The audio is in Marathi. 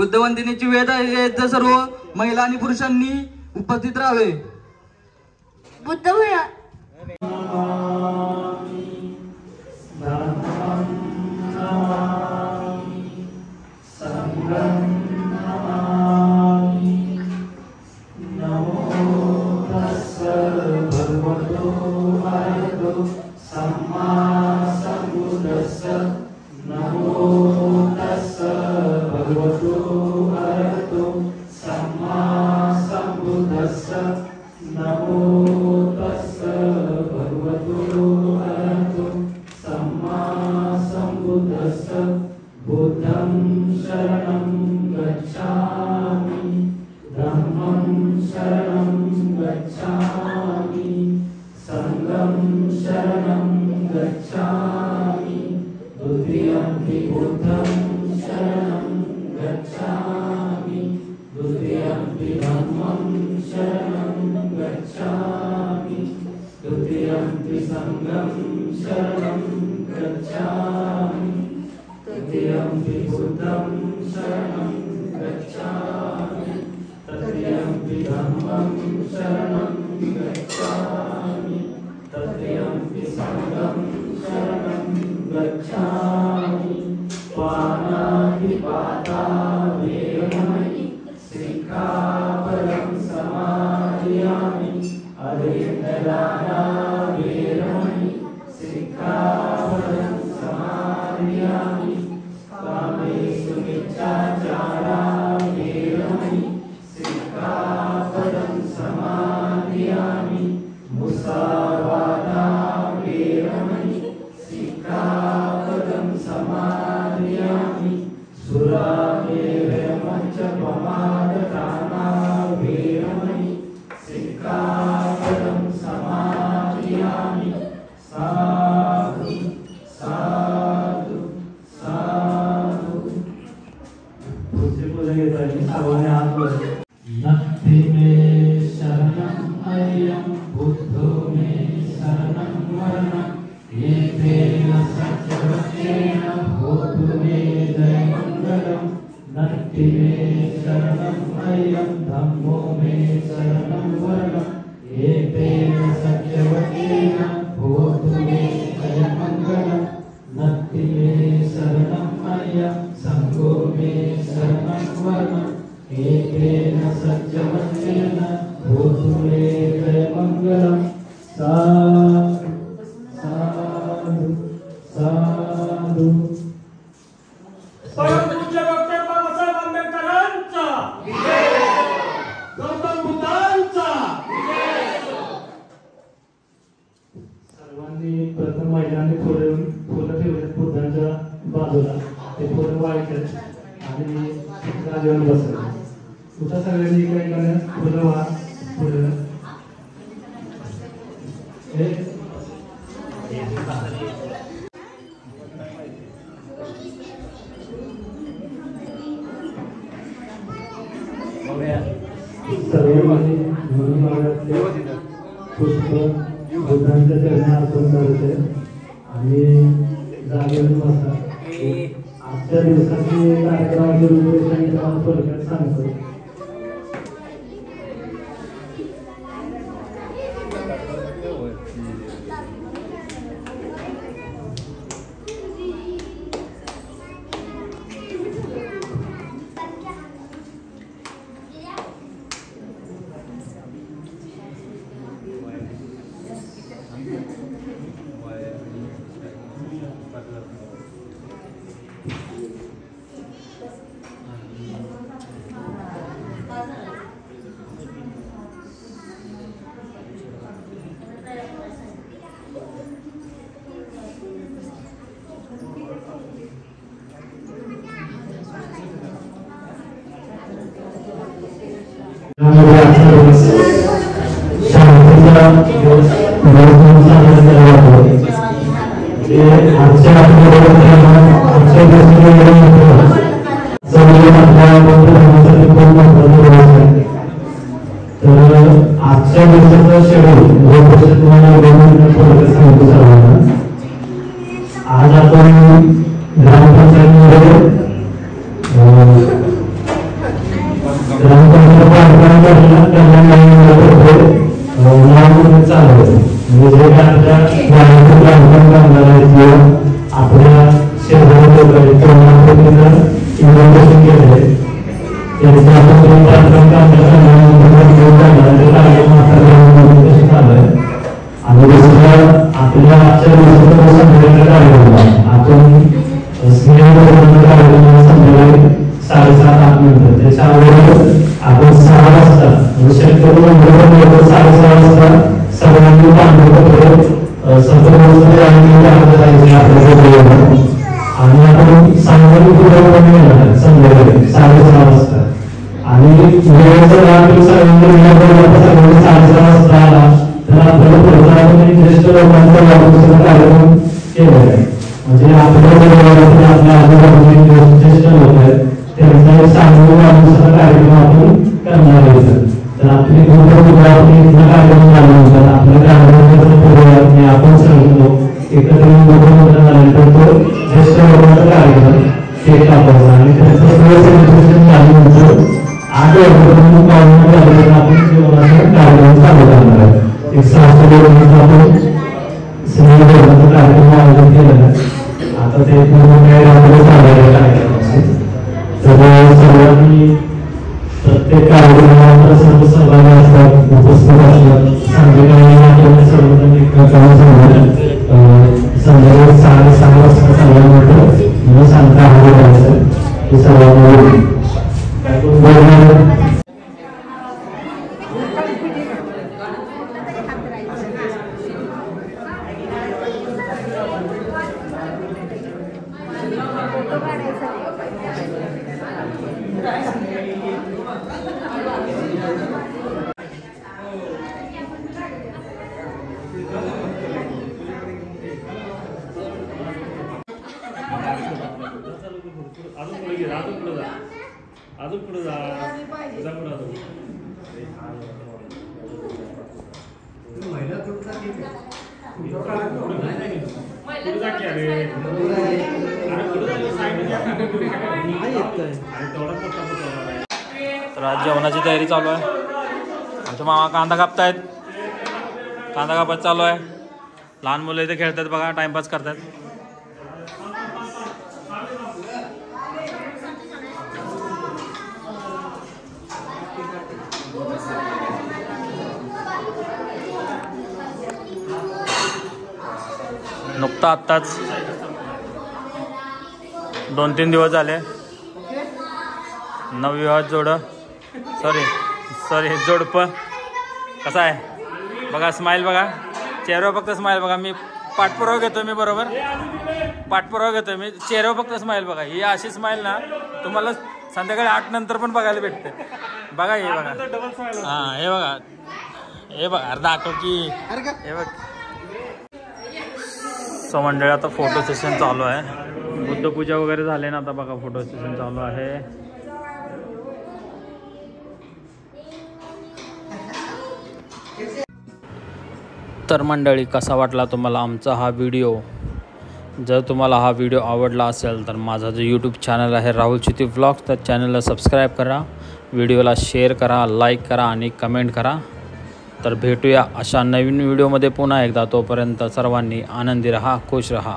बुद्ध वंदनेची वेद आहेत सर्व महिला आणि पुरुषांनी उपस्थित राहावे। बुद्ध भया आज आपण ग्रामपंचायतीमध्ये संध्याकाळी चालू आहे. म्हणजे जे काय आपल्या गावातील बांधकाम कामगार आहेत किंवा आपल्या शेजारी लोक आहेत किंवा आपण तिथं इन्व्हेस्टिगेशन केलं आहे त्यांचं आपण बांधकाम कामगार कसे चालू आहे. आणि दुसरं आपल्या आजच्या दिवसात संध्याकाळी कार्यक्रम आपण कार्यक्रम संध्याकाळी 7:30-8 नंतर त्याच्या अगोदर आपण 6 वाजता म्हणजे शक्यतो 6:30 वाजता सर्वांनी बांधकाम आणि आपण सामाजिक संध्याकाळी 6:30 वाजता आणि वेळेचा राग सगळ्यांनी 6:30 वाजता आला तर आपल्याला ज्येष्ठ लोकांचा कार्यक्रम केला आहे. म्हणजे आपल्या आजूबाजूचे ज्येष्ठ लोक आहेत त्यांचा एक सामूहिक अनुसार कार्यक्रम आपण करणार आहे. तर आपली कार्यक्रम झाल्यानंतर आपल्या कार्यक्रमाचे आपण सर्व एकत्र झाल्यानंतर तो ज्येष्ठ लोकांचा कार्यक्रम केक कापायचा आणि त्याचं सगळं सेलिब्रेशन झाल्यानंतर 8 वाजेपर्यंत आपण जेवणाचा कार्यक्रम चालू करणार आहे. एक 6 आपण श्रीदेवाचा कार्यक्रम आयोजन केलेला आहे. आता ते पूर्ण काय चाललेलं कार्यक्रमाचे तर सर्वांनी प्रत्येक कार्यक्रमात सर्व सहभागी असतात उपस्थित असतात. संध्याकाळी सर्वजण एकमेकांना संध्याकाळी 6:30 वाजता चालल्यानंतर मी सांगता जायचं हे सर्वांना अजून पुढे जा तर आज जेवणाची तयारी चालू आहे. आमच्या मामा कांदा कापतायत. कांदा कापत चालू आहे. लहान मुलं इथे खेळतात बघा, टाइमपास करतात. नुकता आत्ताच 2-3 दिवस झाले नवविवाह जोडपं कसं आहे बघा. स्माईल बघा, चेहऱ्यावर फक्त स्माईल बघा. मी पाठपुरावा घेतो मी बरोबर पाठपुरावा घेतो मी. चेहऱ्यावर फक्त स्माईल बघा. ही अशी स्माईल ना तुम्हाला संध्याकाळी 8 नंतर पण बघायला भेटते. बघा हे बघा. हां हे बघा, हे बघ अर्धा आठव की हे बघ. सो मंडळी आता फोटो सेशन चालू आहे. बुद्धपूजा वगैरे झाले ना, आता बघा फोटो सेशन चालू आहे. तर मंडळी कसा वाटला तुम्हाला आमचा हा व्हिडिओ. जर तुम्हाला हा व्हिडिओ आवडला असेल तर माझा जो यूट्यूब चॅनल आहे राहुल चिती व्लॉग्स, त्या चॅनलला सबस्क्राईब करा, व्हिडिओला शेअर करा, लाईक करा आणि कमेंट करा. तर भेटूया अशा नवीन व्हिडिओमध्ये पुन्हा एकदा. तोपर्यंत सर्वांनी आनंदी रहा, खुश रहा.